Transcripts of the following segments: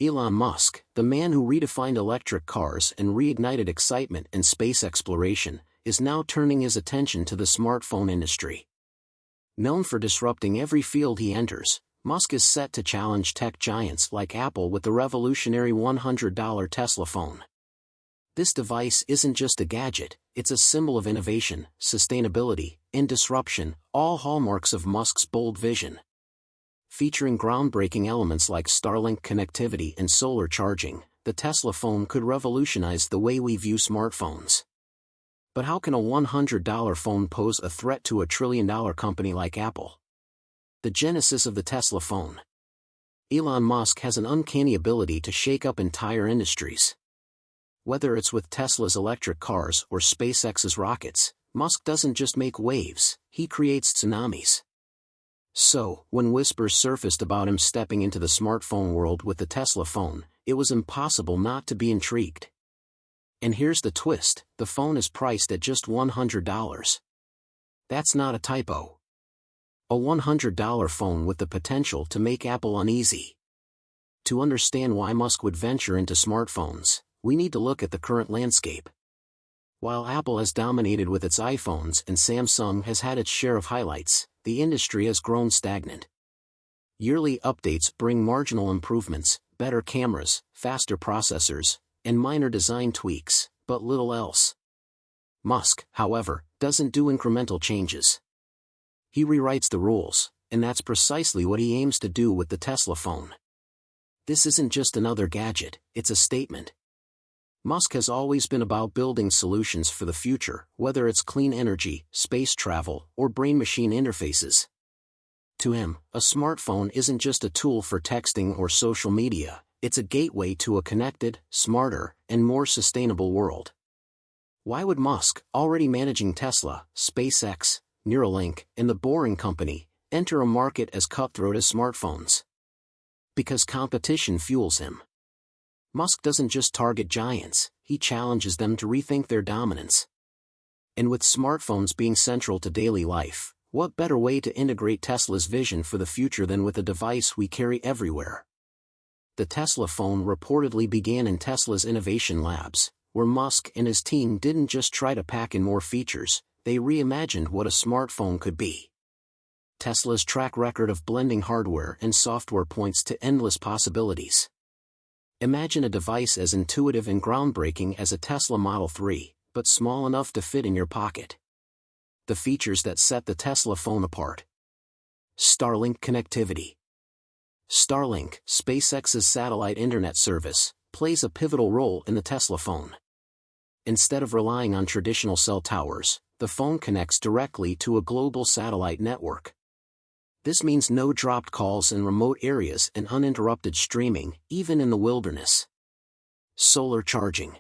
Elon Musk, the man who redefined electric cars and reignited excitement in space exploration, is now turning his attention to the smartphone industry. Known for disrupting every field he enters, Musk is set to challenge tech giants like Apple with the revolutionary $100 Tesla phone. This device isn't just a gadget, it's a symbol of innovation, sustainability, and disruption, all hallmarks of Musk's bold vision. Featuring groundbreaking elements like Starlink connectivity and solar charging, the Tesla phone could revolutionize the way we view smartphones. But how can a $100 phone pose a threat to a trillion-dollar company like Apple? The genesis of the Tesla phone. Elon Musk has an uncanny ability to shake up entire industries. Whether it's with Tesla's electric cars or SpaceX's rockets, Musk doesn't just make waves, he creates tsunamis. So, when whispers surfaced about him stepping into the smartphone world with the Tesla phone, it was impossible not to be intrigued. And here's the twist, the phone is priced at just $100. That's not a typo. A $100 phone with the potential to make Apple uneasy. To understand why Musk would venture into smartphones, we need to look at the current landscape. While Apple has dominated with its iPhones and Samsung has had its share of highlights, the industry has grown stagnant. Yearly updates bring marginal improvements, better cameras, faster processors, and minor design tweaks, but little else. Musk, however, doesn't do incremental changes. He rewrites the rules, and that's precisely what he aims to do with the Tesla phone. This isn't just another gadget, it's a statement. Musk has always been about building solutions for the future, whether it's clean energy, space travel, or brain-machine interfaces. To him, a smartphone isn't just a tool for texting or social media, it's a gateway to a connected, smarter, and more sustainable world. Why would Musk, already managing Tesla, SpaceX, Neuralink, and the Boring Company, enter a market as cutthroat as smartphones? Because competition fuels him. Musk doesn't just target giants, he challenges them to rethink their dominance. And with smartphones being central to daily life, what better way to integrate Tesla's vision for the future than with a device we carry everywhere? The Tesla phone reportedly began in Tesla's innovation labs, where Musk and his team didn't just try to pack in more features, they reimagined what a smartphone could be. Tesla's track record of blending hardware and software points to endless possibilities. Imagine a device as intuitive and groundbreaking as a Tesla Model 3, but small enough to fit in your pocket. The features that set the Tesla phone apart. Starlink connectivity. Starlink, SpaceX's satellite internet service, plays a pivotal role in the Tesla phone. Instead of relying on traditional cell towers, the phone connects directly to a global satellite network. This means no dropped calls in remote areas and uninterrupted streaming, even in the wilderness. Solar charging.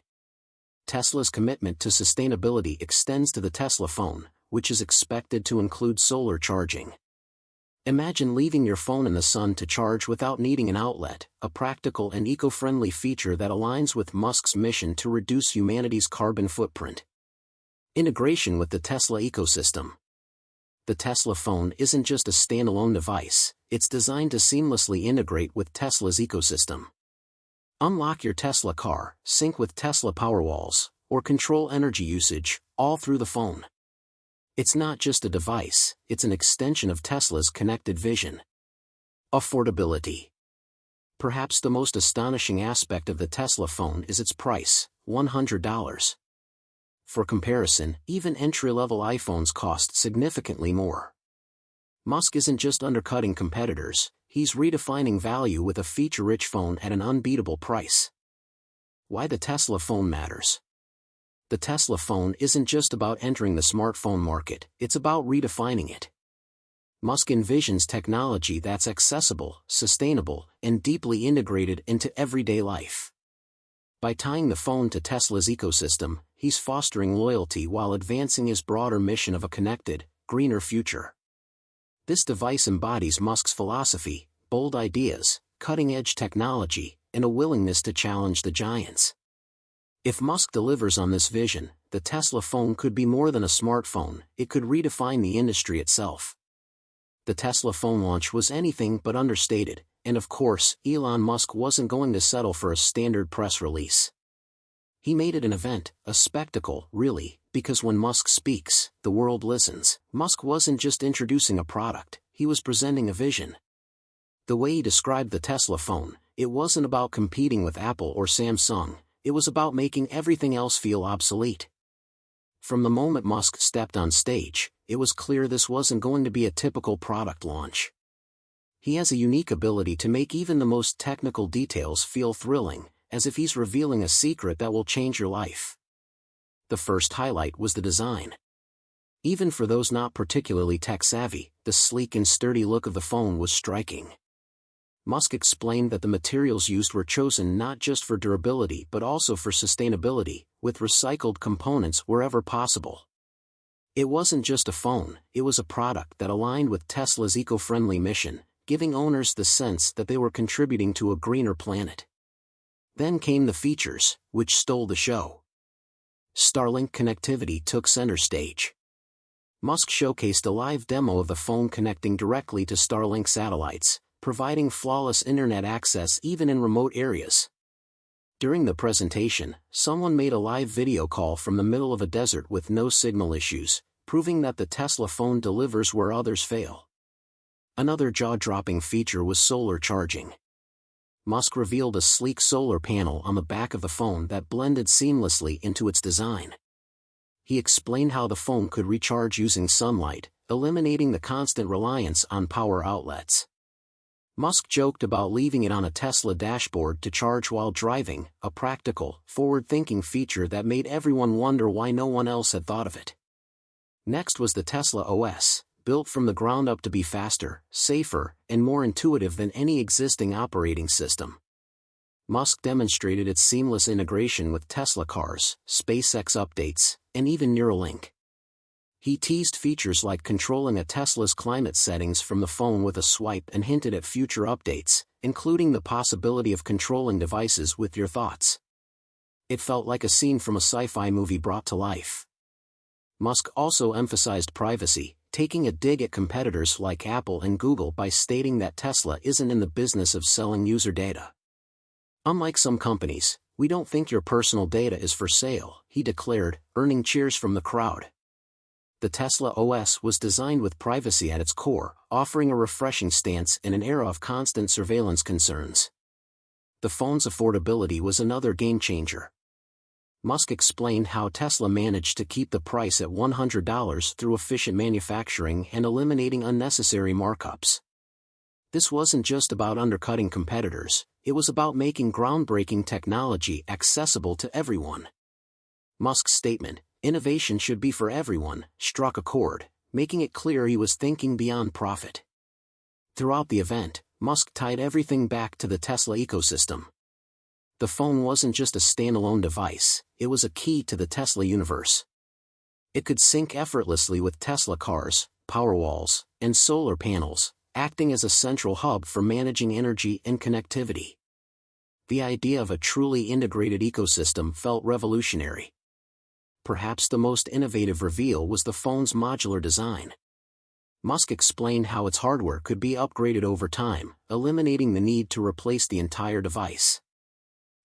Tesla's commitment to sustainability extends to the Tesla phone, which is expected to include solar charging. Imagine leaving your phone in the sun to charge without needing an outlet, a practical and eco-friendly feature that aligns with Musk's mission to reduce humanity's carbon footprint. Integration with the Tesla ecosystem. The Tesla phone isn't just a standalone device, it's designed to seamlessly integrate with Tesla's ecosystem. Unlock your Tesla car, sync with Tesla Powerwalls, or control energy usage, all through the phone. It's not just a device, it's an extension of Tesla's connected vision. Affordability. Perhaps the most astonishing aspect of the Tesla phone is its price, $100. For comparison, even entry-level iPhones cost significantly more. Musk isn't just undercutting competitors, he's redefining value with a feature-rich phone at an unbeatable price. Why the Tesla phone matters. The Tesla phone isn't just about entering the smartphone market, it's about redefining it. Musk envisions technology that's accessible, sustainable, and deeply integrated into everyday life. By tying the phone to Tesla's ecosystem, he's fostering loyalty while advancing his broader mission of a connected, greener future. This device embodies Musk's philosophy, bold ideas, cutting-edge technology, and a willingness to challenge the giants. If Musk delivers on this vision, the Tesla phone could be more than a smartphone, it could redefine the industry itself. The Tesla phone launch was anything but understated, And of course, Elon Musk wasn't going to settle for a standard press release. He made it an event, a spectacle, really, because when Musk speaks, the world listens. Musk wasn't just introducing a product, he was presenting a vision. The way he described the Tesla phone, it wasn't about competing with Apple or Samsung, it was about making everything else feel obsolete. From the moment Musk stepped on stage, it was clear this wasn't going to be a typical product launch. He has a unique ability to make even the most technical details feel thrilling, as if he's revealing a secret that will change your life. The first highlight was the design. Even for those not particularly tech-savvy, the sleek and sturdy look of the phone was striking. Musk explained that the materials used were chosen not just for durability but also for sustainability, with recycled components wherever possible. It wasn't just a phone, it was a product that aligned with Tesla's eco-friendly mission, giving owners the sense that they were contributing to a greener planet. Then came the features, which stole the show. Starlink connectivity took center stage. Musk showcased a live demo of the phone connecting directly to Starlink satellites, providing flawless internet access even in remote areas. During the presentation, someone made a live video call from the middle of a desert with no signal issues, proving that the Tesla phone delivers where others fail. Another jaw-dropping feature was solar charging. Musk revealed a sleek solar panel on the back of the phone that blended seamlessly into its design. He explained how the phone could recharge using sunlight, eliminating the constant reliance on power outlets. Musk joked about leaving it on a Tesla dashboard to charge while driving, a practical, forward-thinking feature that made everyone wonder why no one else had thought of it. Next was the Tesla OS, built from the ground up to be faster, safer, and more intuitive than any existing operating system. Musk demonstrated its seamless integration with Tesla cars, SpaceX updates, and even Neuralink. He teased features like controlling a Tesla's climate settings from the phone with a swipe and hinted at future updates, including the possibility of controlling devices with your thoughts. It felt like a scene from a sci-fi movie brought to life. Musk also emphasized privacy, taking a dig at competitors like Apple and Google by stating that Tesla isn't in the business of selling user data. Unlike some companies, we don't think your personal data is for sale, he declared, earning cheers from the crowd. The Tesla OS was designed with privacy at its core, offering a refreshing stance in an era of constant surveillance concerns. The phone's affordability was another game-changer. Musk explained how Tesla managed to keep the price at $100 through efficient manufacturing and eliminating unnecessary markups. This wasn't just about undercutting competitors, it was about making groundbreaking technology accessible to everyone. Musk's statement, "Innovation should be for everyone," struck a chord, making it clear he was thinking beyond profit. Throughout the event, Musk tied everything back to the Tesla ecosystem. The phone wasn't just a standalone device, it was a key to the Tesla universe. It could sync effortlessly with Tesla cars, Powerwalls, and solar panels, acting as a central hub for managing energy and connectivity. The idea of a truly integrated ecosystem felt revolutionary. Perhaps the most innovative reveal was the phone's modular design. Musk explained how its hardware could be upgraded over time, eliminating the need to replace the entire device.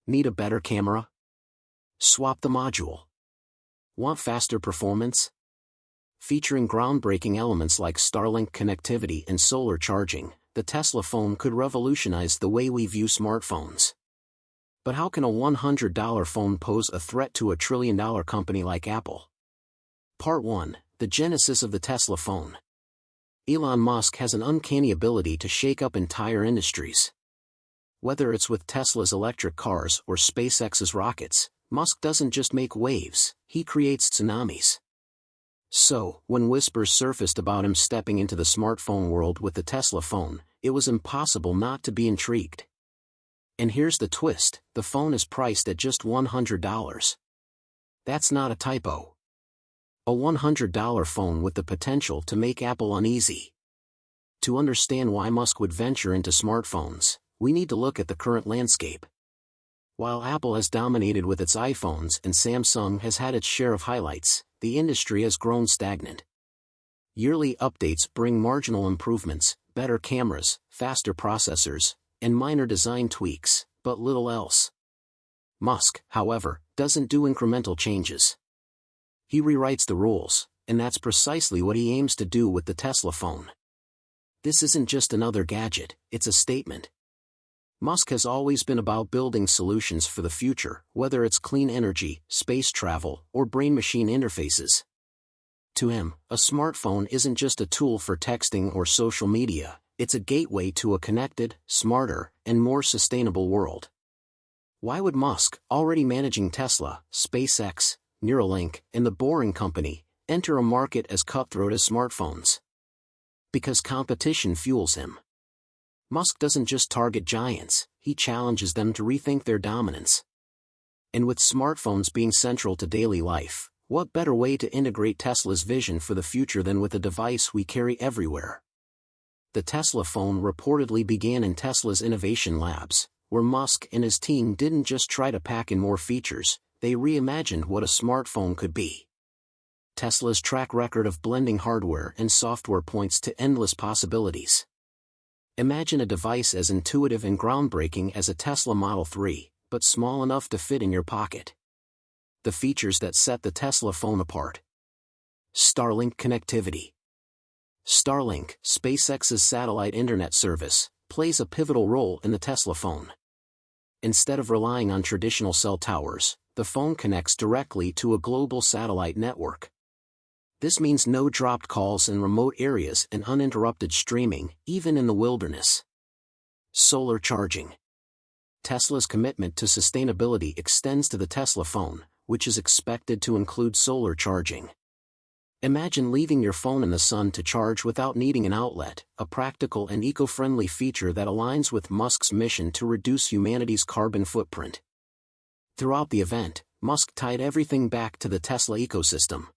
Need a better camera? Swap the module. Want faster performance? Featuring groundbreaking elements like Starlink connectivity and solar charging, the Tesla phone could revolutionize the way we view smartphones. But how can a $100 phone pose a threat to a trillion-dollar company like Apple? Part 1. The genesis of the Tesla phone. Elon Musk has an uncanny ability to shake up entire industries. Whether it's with Tesla's electric cars or SpaceX's rockets, Musk doesn't just make waves, he creates tsunamis. So, when whispers surfaced about him stepping into the smartphone world with the Tesla phone, it was impossible not to be intrigued. And here's the twist, the phone is priced at just $100. That's not a typo. A $100 phone with the potential to make Apple uneasy. To understand why Musk would venture into smartphones, we need to look at the current landscape. While Apple has dominated with its iPhones and Samsung has had its share of highlights, the industry has grown stagnant. Yearly updates bring marginal improvements, better cameras, faster processors, and minor design tweaks, but little else. Musk, however, doesn't do incremental changes. He rewrites the rules, and that's precisely what he aims to do with the Tesla phone. This isn't just another gadget, it's a statement. Musk has always been about building solutions for the future, whether it's clean energy, space travel, or brain-machine interfaces. To him, a smartphone isn't just a tool for texting or social media, it's a gateway to a connected, smarter, and more sustainable world. Why would Musk, already managing Tesla, SpaceX, Neuralink, and the Boring Company, enter a market as cutthroat as smartphones? Because competition fuels him. Musk doesn't just target giants, he challenges them to rethink their dominance. And with smartphones being central to daily life, what better way to integrate Tesla's vision for the future than with a device we carry everywhere? The Tesla phone reportedly began in Tesla's innovation labs, where Musk and his team didn't just try to pack in more features, they reimagined what a smartphone could be. Tesla's track record of blending hardware and software points to endless possibilities. Imagine a device as intuitive and groundbreaking as a Tesla Model 3, but small enough to fit in your pocket. The features that set the Tesla phone apart. Starlink connectivity. Starlink, SpaceX's satellite internet service, plays a pivotal role in the Tesla phone. Instead of relying on traditional cell towers, the phone connects directly to a global satellite network. This means no dropped calls in remote areas and uninterrupted streaming, even in the wilderness. Solar charging. Tesla's commitment to sustainability extends to the Tesla phone, which is expected to include solar charging. Imagine leaving your phone in the sun to charge without needing an outlet, a practical and eco-friendly feature that aligns with Musk's mission to reduce humanity's carbon footprint. Throughout the event, Musk tied everything back to the Tesla ecosystem.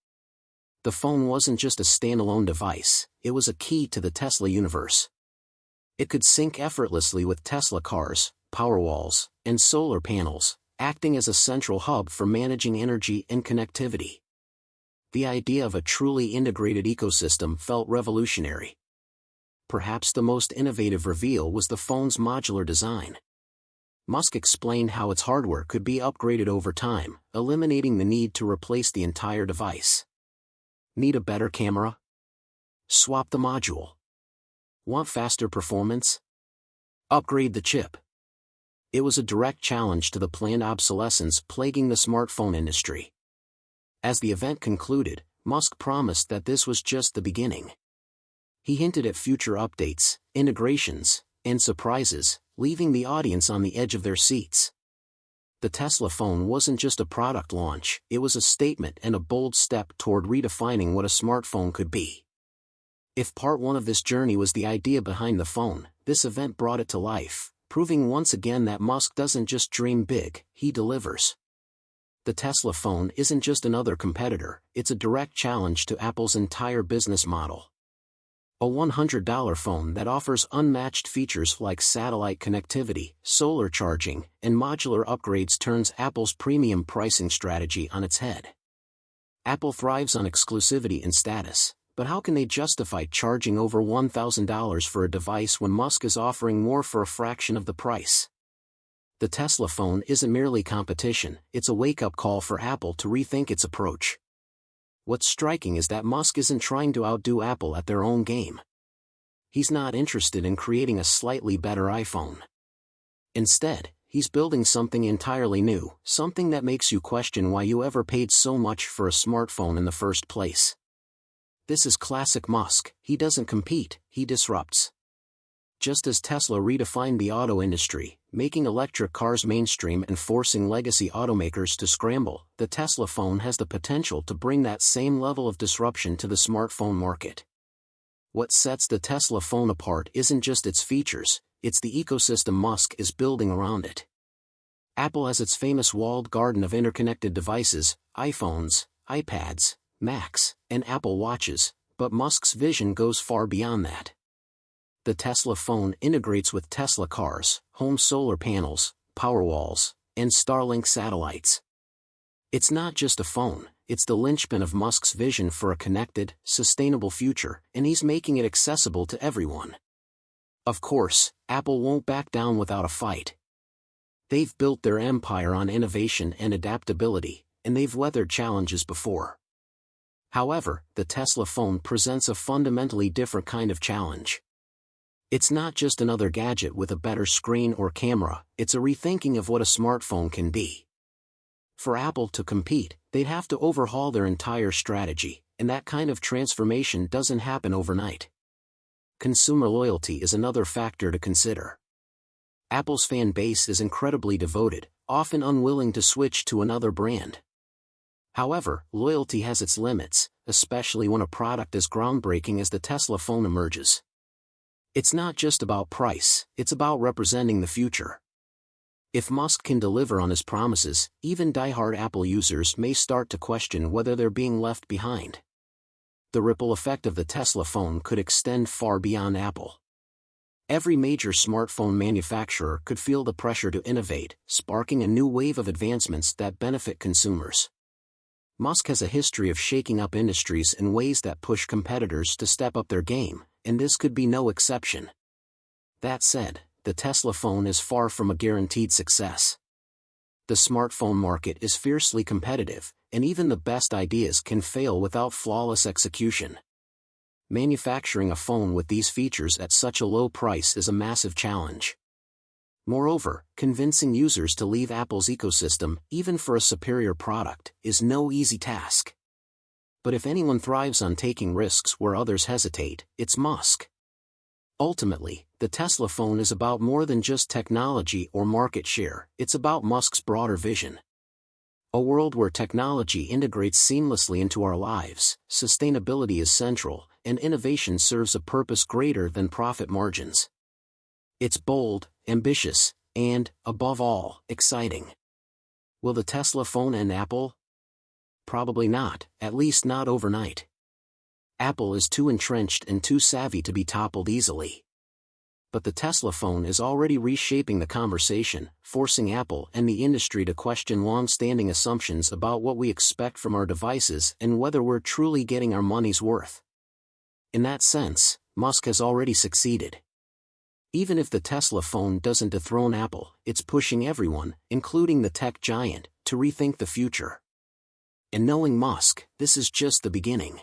The phone wasn't just a standalone device, it was a key to the Tesla universe. It could sync effortlessly with Tesla cars, Powerwalls, and solar panels, acting as a central hub for managing energy and connectivity. The idea of a truly integrated ecosystem felt revolutionary. Perhaps the most innovative reveal was the phone's modular design. Musk explained how its hardware could be upgraded over time, eliminating the need to replace the entire device. Need a better camera? Swap the module. Want faster performance? Upgrade the chip. It was a direct challenge to the planned obsolescence plaguing the smartphone industry. As the event concluded, Musk promised that this was just the beginning. He hinted at future updates, integrations, and surprises, leaving the audience on the edge of their seats. The Tesla phone wasn't just a product launch, it was a statement and a bold step toward redefining what a smartphone could be. If part one of this journey was the idea behind the phone, this event brought it to life, proving once again that Musk doesn't just dream big, he delivers. The Tesla phone isn't just another competitor, it's a direct challenge to Apple's entire business model. A $100 phone that offers unmatched features like satellite connectivity, solar charging, and modular upgrades turns Apple's premium pricing strategy on its head. Apple thrives on exclusivity and status, but how can they justify charging over $1,000 for a device when Musk is offering more for a fraction of the price? The Tesla phone isn't merely competition, it's a wake-up call for Apple to rethink its approach. What's striking is that Musk isn't trying to outdo Apple at their own game. He's not interested in creating a slightly better iPhone. Instead, he's building something entirely new, something that makes you question why you ever paid so much for a smartphone in the first place. This is classic Musk, he doesn't compete, he disrupts. Just as Tesla redefined the auto industry, making electric cars mainstream and forcing legacy automakers to scramble, the Tesla phone has the potential to bring that same level of disruption to the smartphone market. What sets the Tesla phone apart isn't just its features, it's the ecosystem Musk is building around it. Apple has its famous walled garden of interconnected devices, iPhones, iPads, Macs, and Apple Watches, but Musk's vision goes far beyond that. The Tesla phone integrates with Tesla cars, home solar panels, Powerwalls, and Starlink satellites. It's not just a phone, it's the linchpin of Musk's vision for a connected, sustainable future, and he's making it accessible to everyone. Of course, Apple won't back down without a fight. They've built their empire on innovation and adaptability, and they've weathered challenges before. However, the Tesla phone presents a fundamentally different kind of challenge. It's not just another gadget with a better screen or camera, it's a rethinking of what a smartphone can be. For Apple to compete, they'd have to overhaul their entire strategy, and that kind of transformation doesn't happen overnight. Consumer loyalty is another factor to consider. Apple's fan base is incredibly devoted, often unwilling to switch to another brand. However, loyalty has its limits, especially when a product as groundbreaking as the Tesla phone emerges. It's not just about price, it's about representing the future. If Musk can deliver on his promises, even die-hard Apple users may start to question whether they're being left behind. The ripple effect of the Tesla phone could extend far beyond Apple. Every major smartphone manufacturer could feel the pressure to innovate, sparking a new wave of advancements that benefit consumers. Musk has a history of shaking up industries in ways that push competitors to step up their game, and this could be no exception. That said, the Tesla phone is far from a guaranteed success. The smartphone market is fiercely competitive, and even the best ideas can fail without flawless execution. Manufacturing a phone with these features at such a low price is a massive challenge. Moreover, convincing users to leave Apple's ecosystem, even for a superior product, is no easy task. But if anyone thrives on taking risks where others hesitate, it's Musk. Ultimately, the Tesla phone is about more than just technology or market share, it's about Musk's broader vision. A world where technology integrates seamlessly into our lives, sustainability is central, and innovation serves a purpose greater than profit margins. It's bold, ambitious, and, above all, exciting. Will the Tesla phone end Apple? Probably not, at least not overnight. Apple is too entrenched and too savvy to be toppled easily. But the Tesla phone is already reshaping the conversation, forcing Apple and the industry to question long-standing assumptions about what we expect from our devices and whether we're truly getting our money's worth. In that sense, Musk has already succeeded. Even if the Tesla phone doesn't dethrone Apple, it's pushing everyone, including the tech giant, to rethink the future. And knowing Musk, this is just the beginning.